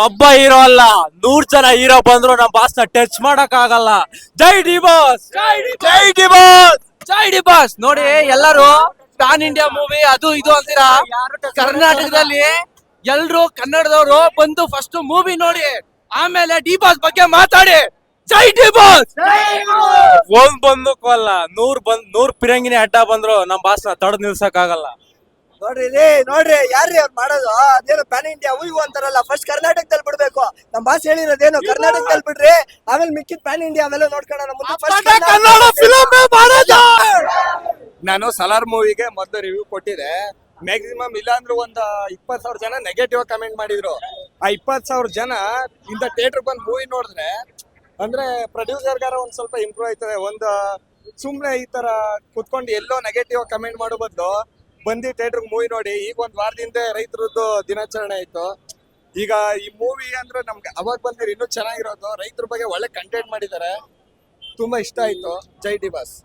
ಒಬ್ಬ ಹೀರೋ ಅಲ್ಲ 100 ಜನ ಹೀರೋ ಬಂದ್ರು ನಮ್ ಬಾಸ್ ನ ಟಚ್ ಮಾಡಕ್ ಆಗಲ್ಲ. ಜೈ ಡಿ ಬಾಸ್, ಜೈ ಡಿ ಬಾಸ್, ಜೈ ಡಿ ಬಾಸ್. ನೋಡಿ ಎಲ್ಲರೂ ಪ್ಯಾನ್ ಇಂಡಿಯಾ ಮೂವಿ ಅದು ಇದು ಅಂತೀರಾ, ಕರ್ನಾಟಕದಲ್ಲಿ ಎಲ್ರು ಕನ್ನಡದವರು ಬಂದು ಫಸ್ಟ್ ಮೂವಿ ನೋಡಿ ಆಮೇಲೆ ಡಿ ಬಾಸ್ ಬಗ್ಗೆ ಮಾತಾಡಿ. ಜೈ ಡಿ ಬಾಸ್. ಒಂದ್ ಬಂದಕ್ಕೂ ಅಲ್ಲ 100 ಪಿರಂಗಿನಿ ಅಡ್ಡ ಬಂದ್ರು ನಮ್ ಬಾಸ್ ನ ತಡೆದ್ ನಿಲ್ಸಕ್ ಆಗಲ್ಲ. ನೋಡ್ರಿ ಯಾರ್ರಿ ಅವ್ರು ಮಾಡೋದು? ಅದೇನು ಪ್ಯಾನ್ ಇಂಡಿಯಾ ಹೂ ಅಂತಾರಲ್ಲ, ಫಸ್ಟ್ ಕರ್ನಾಟಕದಲ್ಲಿ ಬಿಡ್ಬೇಕು. ನಮ್ ಬಾಸ್ ಹೇಳಿರೋದೇನು ಕರ್ನಾಟಕದಲ್ಲಿ ಬಿಡ್ರಿ, ಆಮೇಲೆ ಮಿಕ್ಕಿದ್ ಪ್ಯಾನ್ ಇಂಡಿಯಾ ಅವೆಲ್ಲ ನೋಡ್ಕೊಳ್ಳೋಣ. ಮುಂದೆ first ಕನ್ನಡ ಫಿಲಂ ನಾನು ಸಲಾರ್ ಮೂವಿಗೆ ಮೊದಲು ರಿವ್ಯೂ ಕೊಟ್ಟಿದ್ದೆ. ಮ್ಯಾಕ್ಸಿಮಮ್ ಇಲ್ಲಾಂದ್ರೂ ಒಂದು 20,000 ಜನ ನೆಗೆಟಿವ್ ಕಮೆಂಟ್ ಮಾಡಿದ್ರು. ಆ 20,000 ಜನ ಇಂದ ಥಿಯೇಟರ್ ಬಂದು ಮೂವಿ ನೋಡಿದ್ರೆ ಅಂದ್ರೆ ಪ್ರೊಡ್ಯೂಸರ್ಗಾರ ಒಂದ್ ಸ್ವಲ್ಪ ಇಂಪ್ರೂವ್ ಆಯ್ತದೆ. ಒಂದು ಸುಮ್ನೆ ಈ ತರ ಕುತ್ಕೊಂಡು ಎಲ್ಲೋ ನೆಗೆಟಿವ್ ಕಮೆಂಟ್ ಮಾಡೋ ಬದಲು ಬಂದು ಥಿಯೇಟರ್ ಮೂವಿ ನೋಡಿ. ಈಗ ಒಂದ್ ವಾರದಿಂದ ರೈತರದ್ದು ದಿನಾಚರಣೆ ಆಯ್ತು. ಈಗ ಈ ಮೂವಿ ಅಂದ್ರೆ ನಮ್ಗೆ ಅವಾಗ ಬಂದಿರೋ ಇನ್ನೂ ಚೆನ್ನಾಗಿರೋದು. ರೈತರ ಬಗ್ಗೆ ಒಳ್ಳೆ ಕಂಟೆಂಟ್ ಮಾಡಿದ್ದಾರೆ, ತುಂಬಾ ಇಷ್ಟ ಆಯ್ತು. ಜೈ ಡಿ ಬಾಸ್.